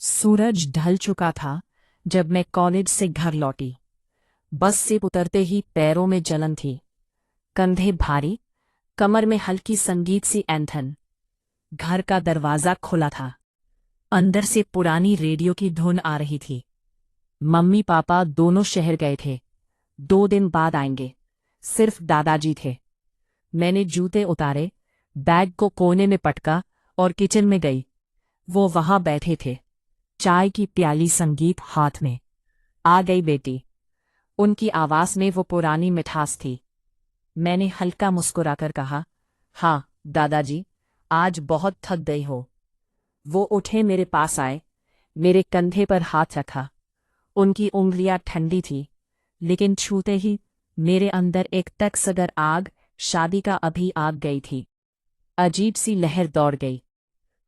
सूरज ढल चुका था जब मैं कॉलेज से घर लौटी। बस से उतरते ही पैरों में जलन थी, कंधे भारी, कमर में हल्की संगीत सी ऐंठन। घर का दरवाज़ा खुला था। अंदर से पुरानी रेडियो की धुन आ रही थी। मम्मी पापा दोनों शहर गए थे, 2 दिन बाद आएंगे। सिर्फ दादाजी थे। मैंने जूते उतारे, बैग को कोने में पटका और किचन में गई। वो वहां बैठे थे, चाय की प्याली, संगीत हाथ में। आ गई बेटी। उनकी आवाज में वो पुरानी मिठास थी। मैंने हल्का मुस्कुराकर कहा, हाँ दादाजी, आज बहुत थक गई हो। वो उठे, मेरे पास आए, मेरे कंधे पर हाथ रखा। उनकी उंगलियां ठंडी थी, लेकिन छूते ही मेरे अंदर एक तकसगर आग, शादी का अभी आग गई थी। अजीब सी लहर दौड़ गई।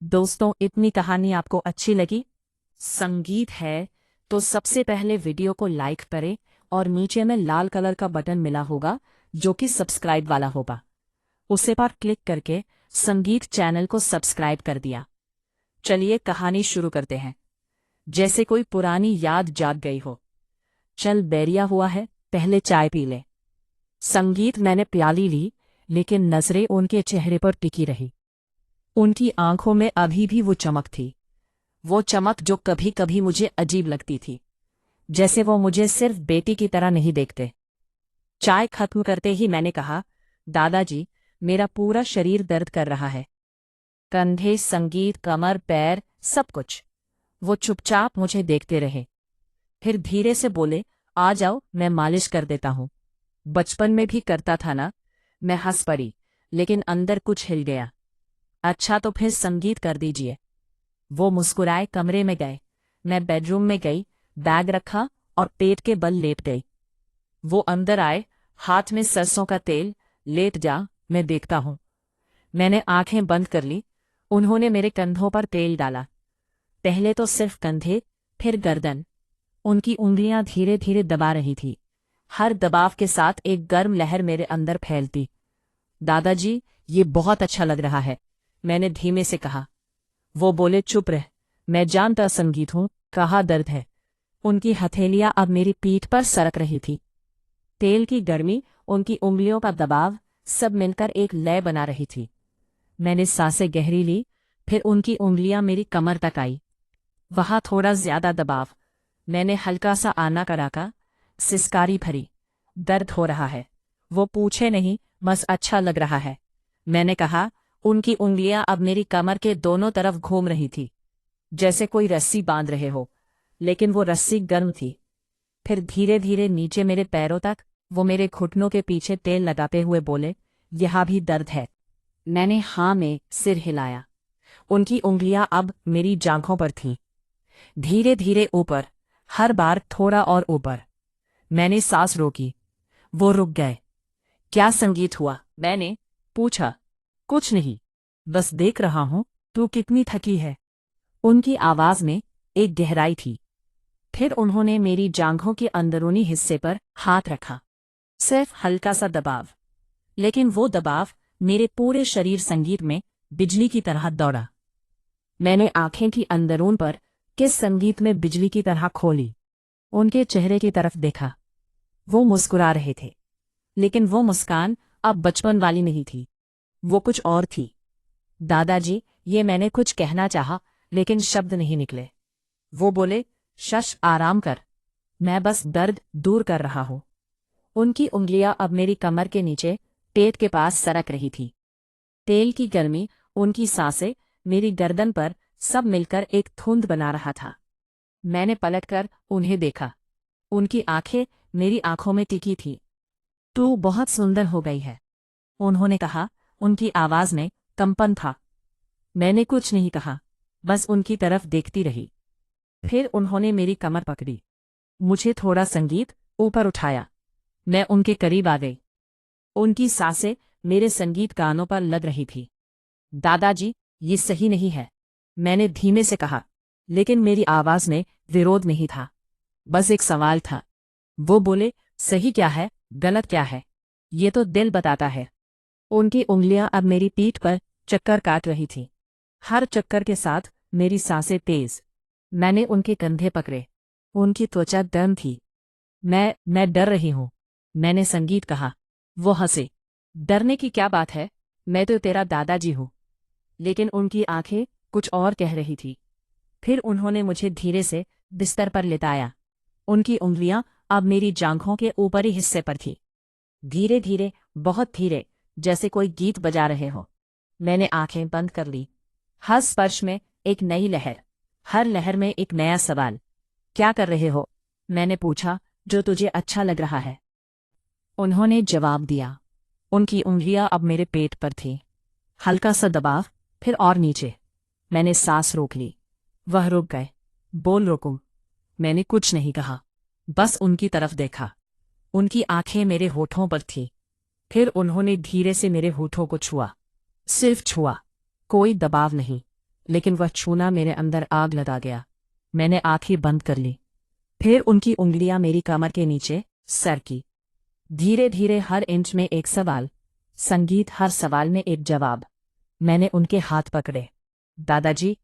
दोस्तों, इतनी कहानी आपको अच्छी लगी? संगीत है तो सबसे पहले वीडियो को लाइक करें और नीचे में लाल कलर का बटन मिला होगा जो कि सब्सक्राइब वाला होगा, उसे पर क्लिक करके संगीत चैनल को सब्सक्राइब कर दिया। चलिए कहानी शुरू करते हैं। जैसे कोई पुरानी याद जाग गई हो। चल बैरिया हुआ है, पहले चाय पी ले। संगीत, मैंने प्याली ली, लेकिन नजरें उनके चेहरे पर टिकी रही। उनकी आंखों में अभी भी वो चमक थी, वो चमक जो कभी कभी मुझे अजीब लगती थी, जैसे वो मुझे सिर्फ बेटी की तरह नहीं देखते। चाय खत्म करते ही मैंने कहा, दादाजी, मेरा पूरा शरीर दर्द कर रहा है। कंधे, संगीत, कमर, पैर, सब कुछ। वो चुपचाप मुझे देखते रहे, फिर धीरे से बोले, आ जाओ, मैं मालिश कर देता हूँ। बचपन में भी करता था ना। मैं हंस पड़ी, लेकिन अंदर कुछ हिल गया। अच्छा तो फिर संगीत कर दीजिए। वो मुस्कुराए, कमरे में गए। मैं बेडरूम में गई, बैग रखा और पेट के बल लेट गई। वो अंदर आए, हाथ में सरसों का तेल। लेट जा, मैं देखता हूँ। मैंने आंखें बंद कर ली। उन्होंने मेरे कंधों पर तेल डाला, पहले तो सिर्फ कंधे, फिर गर्दन। उनकी उंगलियां धीरे धीरे दबा रही थी। हर दबाव के साथ एक गर्म लहर मेरे अंदर फैलती। दादाजी, ये बहुत अच्छा लग रहा है, मैंने धीमे से कहा। वो बोले, चुप रह, मैं जानता संगीत हूँ, कहाँ दर्द है। उनकी हथेलियां अब मेरी पीठ पर सरक रही थी। तेल की गर्मी, उनकी उंगलियों का दबाव, सब मिलकर एक लय बना रही थी। मैंने सांसें गहरी ली, फिर उनकी उंगलियां मेरी कमर तक आई। वहां थोड़ा ज्यादा दबाव। मैंने हल्का सा आना कराका, सिसकारी भरी, दर्द हो रहा है। वो पूछे नहीं, बस अच्छा लग रहा है, मैंने कहा। उनकी उंगलियां अब मेरी कमर के दोनों तरफ घूम रही थी, जैसे कोई रस्सी बांध रहे हो, लेकिन वो रस्सी गर्म थी। फिर धीरे धीरे नीचे मेरे पैरों तक। वो मेरे घुटनों के पीछे तेल लगाते हुए बोले, यहाँ भी दर्द है। मैंने हाँ में सिर हिलाया। उनकी उंगलियां अब मेरी जांघों पर थीं, धीरे धीरे ऊपर, हर बार थोड़ा और ऊपर। मैंने सांस रोकी। वो रुक गए। क्या संगीत हुआ, मैंने पूछा। कुछ नहीं, बस देख रहा हूं तू कितनी थकी है। उनकी आवाज में एक गहराई थी। फिर उन्होंने मेरी जांघों के अंदरूनी हिस्से पर हाथ रखा, सिर्फ हल्का सा दबाव, लेकिन वो दबाव मेरे पूरे शरीर संगीत में बिजली की तरह दौड़ा। मैंने आंखें की अंदरून पर किस संगीत में बिजली की तरह खोली। उनके चेहरे की तरफ देखा। वो मुस्कुरा रहे थे, लेकिन वो मुस्कान अब बचपन वाली नहीं थी, वो कुछ और थी। दादाजी, ये मैंने कुछ कहना चाहा, लेकिन शब्द नहीं निकले। वो बोले, शश, आराम कर, मैं बस दर्द दूर कर रहा हूं। उनकी उंगलियां अब मेरी कमर के नीचे, पेट के पास सरक रही थी। तेल की गर्मी, उनकी सांसें, मेरी गर्दन पर, सब मिलकर एक धुंध बना रहा था। मैंने पलटकर उन्हें देखा। उनकी आंखें मेरी आंखों में टिकी थी। तू बहुत सुंदर हो गई है, उन्होंने कहा। उनकी आवाज में कंपन था। मैंने कुछ नहीं कहा, बस उनकी तरफ देखती रही। फिर उन्होंने मेरी कमर पकड़ी, मुझे थोड़ा संगीत ऊपर उठाया। मैं उनके करीब आ गई। उनकी सांसें मेरे संगीत कानों पर लग रही थी। दादाजी, ये सही नहीं है, मैंने धीमे से कहा, लेकिन मेरी आवाज में विरोध नहीं था, बस एक सवाल था। वो बोले, सही क्या है, गलत क्या है, ये तो दिल बताता है। उनकी उंगलियां अब मेरी पीठ पर चक्कर काट रही थीं। हर चक्कर के साथ मेरी सांसें तेज। मैंने उनके कंधे पकड़े। उनकी त्वचा गर्म थी। मैं डर रही हूं, मैंने संगीत कहा। वो हंसे। डरने की क्या बात है, मैं तो तेरा दादाजी हूं। लेकिन उनकी आंखें कुछ और कह रही थी। फिर उन्होंने मुझे धीरे से बिस्तर पर लिटाया। उनकी उंगलियां अब मेरी जांघों के ऊपरी हिस्से पर थी। धीरे धीरे, बहुत धीरे, जैसे कोई गीत बजा रहे हो। मैंने आंखें बंद कर ली। हर स्पर्श में एक नई लहर, हर लहर में एक नया सवाल। क्या कर रहे हो, मैंने पूछा, जो तुझे अच्छा लग रहा है। उन्होंने जवाब दिया। उनकी उंगलियां अब मेरे पेट पर थीं। हल्का सा दबाव, फिर और नीचे। मैंने सांस रोक ली। वह रुक गए। बोल रुकूं, मैंने कुछ नहीं कहा, बस उनकी तरफ देखा। उनकी आंखें मेरे होठों पर थीं। फिर उन्होंने धीरे से मेरे होठों को छुआ। सिर्फ छुआ, कोई दबाव नहीं, लेकिन वह छूना मेरे अंदर आग लगा गया। मैंने आंखें बंद कर ली। फिर उनकी उंगलियां मेरी कमर के नीचे सरकी। धीरे धीरे, हर इंच में एक सवाल। संगीत, हर सवाल में एक जवाब। मैंने उनके हाथ पकड़े। दादाजी,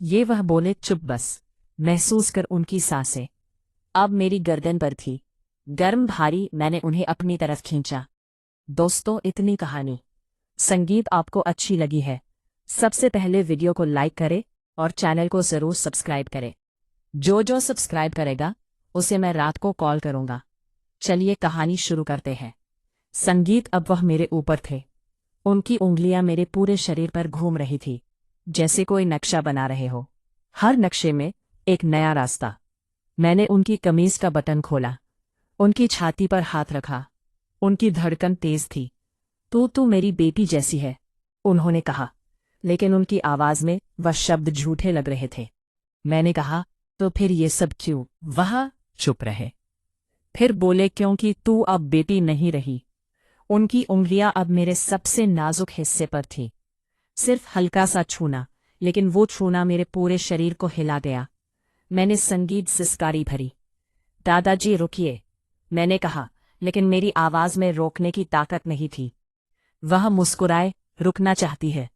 ये वह बोले। चुप बस। महसूस कर उनकी सांसें अब मेरी गर्दन पर थी, गर्म, भारी। मैंने उन्हें अपनी तरफ खींचा। दोस्तों, इतनी कहानी। संगीत आपको अच्छी लगी है? सबसे पहले वीडियो को लाइक करें और चैनल को जरूर सब्सक्राइब करें। जो जो सब्सक्राइब करेगा उसे मैं रात को कॉल करूंगा। चलिए कहानी शुरू करते हैं। संगीत, अब वह मेरे ऊपर थे। उनकी उंगलियां मेरे पूरे शरीर पर घूम रही थी, जैसे कोई नक्शा बना रहे हो। हर नक्शे में एक नया रास्ता। मैंने उनकी कमीज का बटन खोला, उनकी छाती पर हाथ रखा। उनकी धड़कन तेज थी। तू मेरी बेटी जैसी है, उन्होंने कहा, लेकिन उनकी आवाज में वह शब्द झूठे लग रहे थे। मैंने कहा, तो फिर ये सब क्यों? वह चुप रहे। फिर बोले, क्योंकि तू अब बेटी नहीं रही। उनकी उंगलियां अब मेरे सबसे नाजुक हिस्से पर थी। सिर्फ हल्का सा छूना, लेकिन वो छूना मेरे पूरे शरीर को हिला गया। मैंने संगीत सिसकारी भरी। दादाजी रुकिए, मैंने कहा, लेकिन मेरी आवाज में रोकने की ताकत नहीं थी। वह मुस्कुराए। रुकना चाहती है?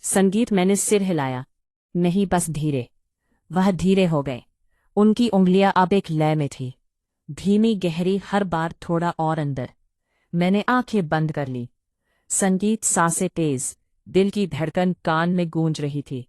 संगीत, मैंने सिर हिलाया। नहीं, बस धीरे। वह धीरे हो गए। उनकी उंगलियां अब एक लय में थी, धीमी, गहरी, हर बार थोड़ा और अंदर। मैंने आंखें बंद कर ली। संगीत, सांसें तेज, दिल की धड़कन कान में गूंज रही थी।